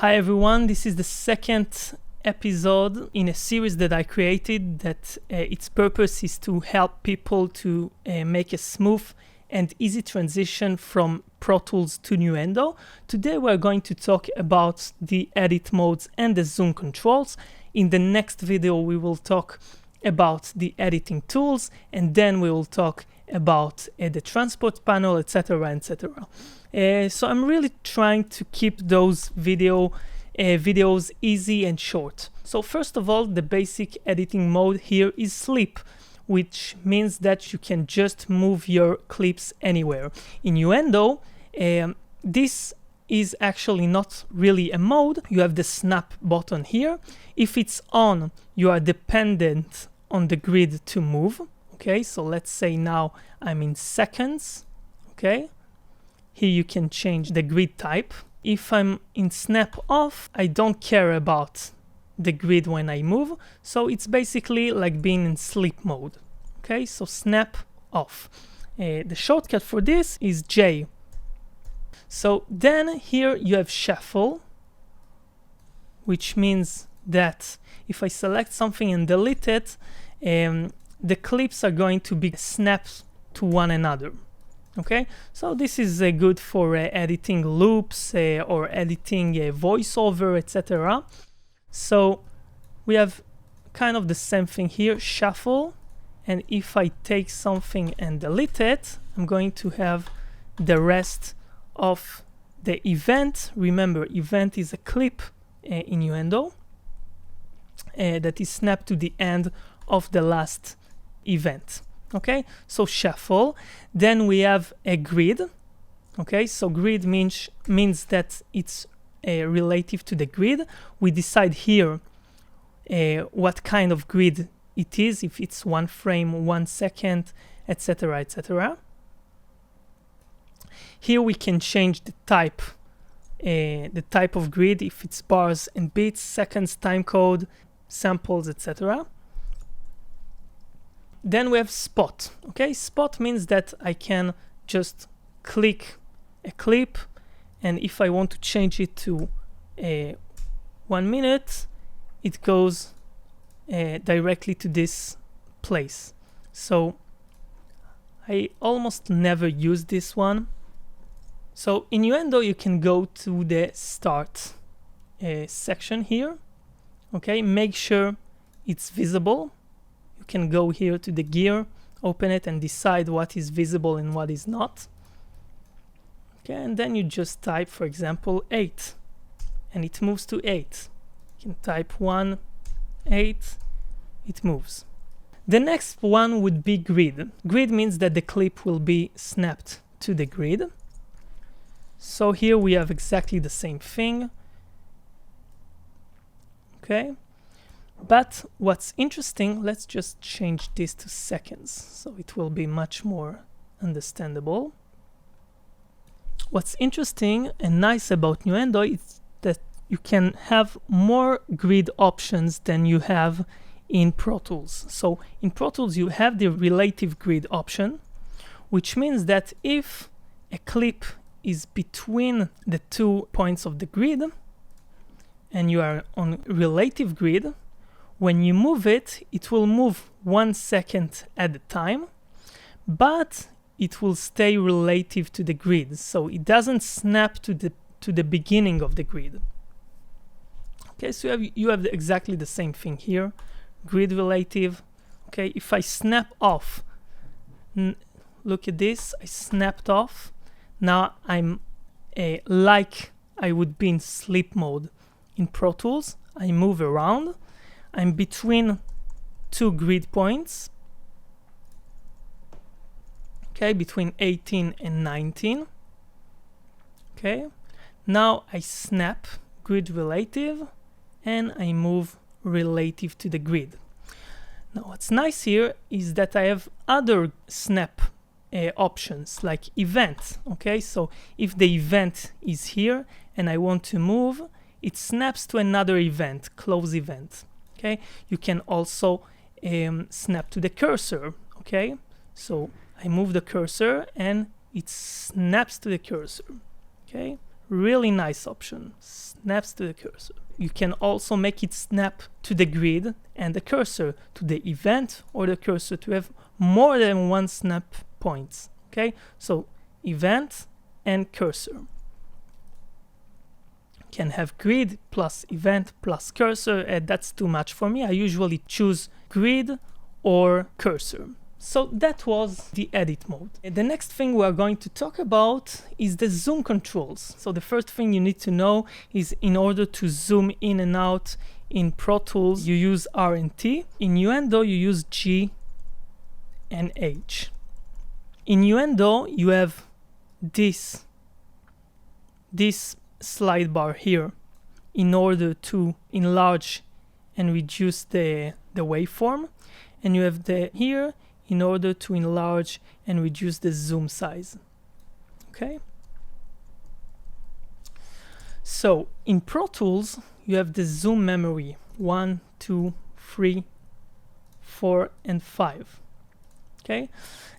Hi everyone, this is the second episode in a series that I created that its purpose is to help people to make a smooth and easy transition from Pro Tools to Nuendo. Today we're going to talk about the edit modes and the zoom controls. In the next video we will talk about the editing tools, and then we will talk about the transport panel, etc, etc. So I'm really trying to keep those videos easy and short. So first of all, the basic editing mode here is sleep, which means that you can just move your clips anywhere. In Nuendo, this is actually not really a mode. You have the snap button here. If it's on, you are dependent on the grid to move. Okay, so let's say now I'm in seconds. Okay, here you can change the grid type. If I'm in snap off, I don't care about the grid when I move, so it's basically like being in sleep mode. Okay, so snap off. The shortcut for this is J. So then here you have shuffle, which means that if I select something and delete it, the clips are going to be snapped to one another. Okay, so this is good for editing loops or editing voiceover, etc. So we have kind of the same thing here, shuffle, and if I take something and delete it, I'm going to have the rest of the event. Remember, event is a clip in Nuendo that is snapped to the end of the last event. Okay, so shuffle. Then we have a grid. Okay, so grid means that it's relative to the grid. We decide here what kind of grid it is, if it's 1 frame, 1 second, etc, etc. Here we can change the type of grid, if it's bars and bits, seconds, timecode, samples, etc. Then we have spot. Okay, spot means that I can just click a clip, and if I want to change it to 1 minute, it goes directly to this place. So I almost never use this one. So in Nuendo you can go to the start section here. Okay, make sure it's visible. You can go here to the gear, open it, and decide what is visible and what is not. Okay, and then you just type, for example, 8, and it moves to 8. You can type 1, 8, it moves. The next one would be grid. Grid means that the clip will be snapped to the grid. So here we have exactly the same thing. Okay. But what's interesting, let's just change this to seconds, so it will be much more understandable. What's interesting and nice about Nuendo is that you can have more grid options than you have in Pro Tools. So in Pro Tools you have the relative grid option, which means that if a clip is between the 2 points of the grid and you are on relative grid, when you move it, it will move 1 second at a time, but it will stay relative to the grid, so it doesn't snap to the beginning of the grid. Okay, so you have exactly the same thing here, grid relative. Okay, if I snap off, look at this, I snapped off. Now I'm like I would be in sleep mode in Pro Tools. I move around. I'm between 2 grid points, okay, between 18 and 19. Okay, now I snap grid relative and I move relative to the grid. Now what's nice here is that I have other snap options like event. Okay, so if the event is here and I want to move, it snaps to another event, close event. Okay, you can also snap to the cursor. Okay, so I move the cursor and it snaps to the cursor. Okay, really nice option, snaps to the cursor. You can also make it snap to the grid and the cursor to the event or the cursor to have more than one snap points. Okay, so event and cursor. Can have grid plus event plus cursor, and that's too much for me. I usually choose grid or cursor. So that was the edit mode. The next thing we are going to talk about is the zoom controls. So the first thing you need to know is in order to zoom in and out in Pro Tools, you use R and T. In Nuendo, you use G and H. In Nuendo, you have this slide bar here in order to enlarge and reduce the waveform, and you have the here in order to enlarge and reduce the zoom size. Okay, so in Pro Tools you have the zoom memory 1, 2, 3, 4 and 5. Okay,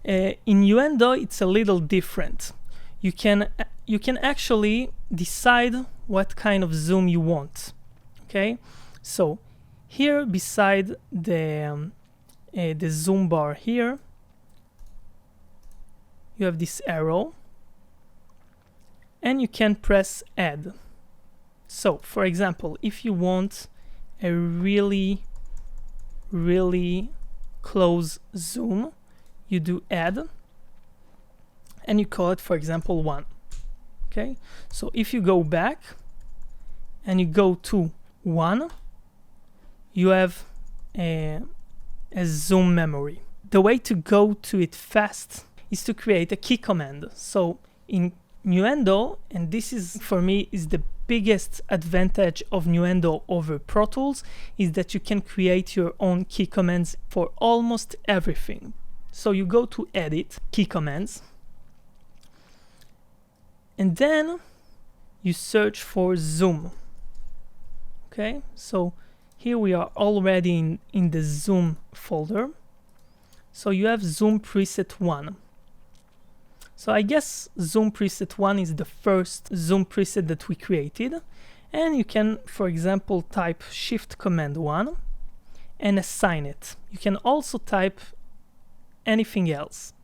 in Nuendo it's a little different. You can actually decide what kind of zoom you want. Okay, so here beside the zoom bar here, you have this arrow, and you can press add. So, for example, if you want a really close zoom, you do add, and you call it, for example, 1. Okay, so if you go back and you go to 1, you have a zoom memory. The way to go to it fast is to create a key command. So in Nuendo, and this is for me is the biggest advantage of Nuendo over Pro Tools, is that you can create your own key commands for almost everything. So you go to edit, key commands, and then you search for zoom. Okay, so here we are already in the zoom folder. So you have zoom preset 1. So I guess zoom preset 1 is the first zoom preset that we created. And you can, for example, type shift command 1 and assign it. You can also type anything else.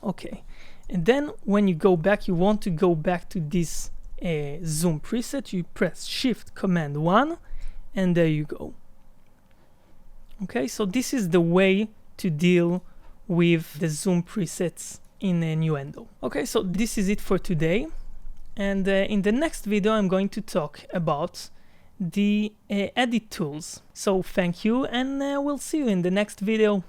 Okay, and then when you go back, you want to go back to this zoom preset, you press shift command 1 and there you go. Okay, so this is the way to deal with the zoom presets in Nuendo. Okay, so this is it for today, and in the next video I'm going to talk about the edit tools. So thank you, and we'll see you in the next video.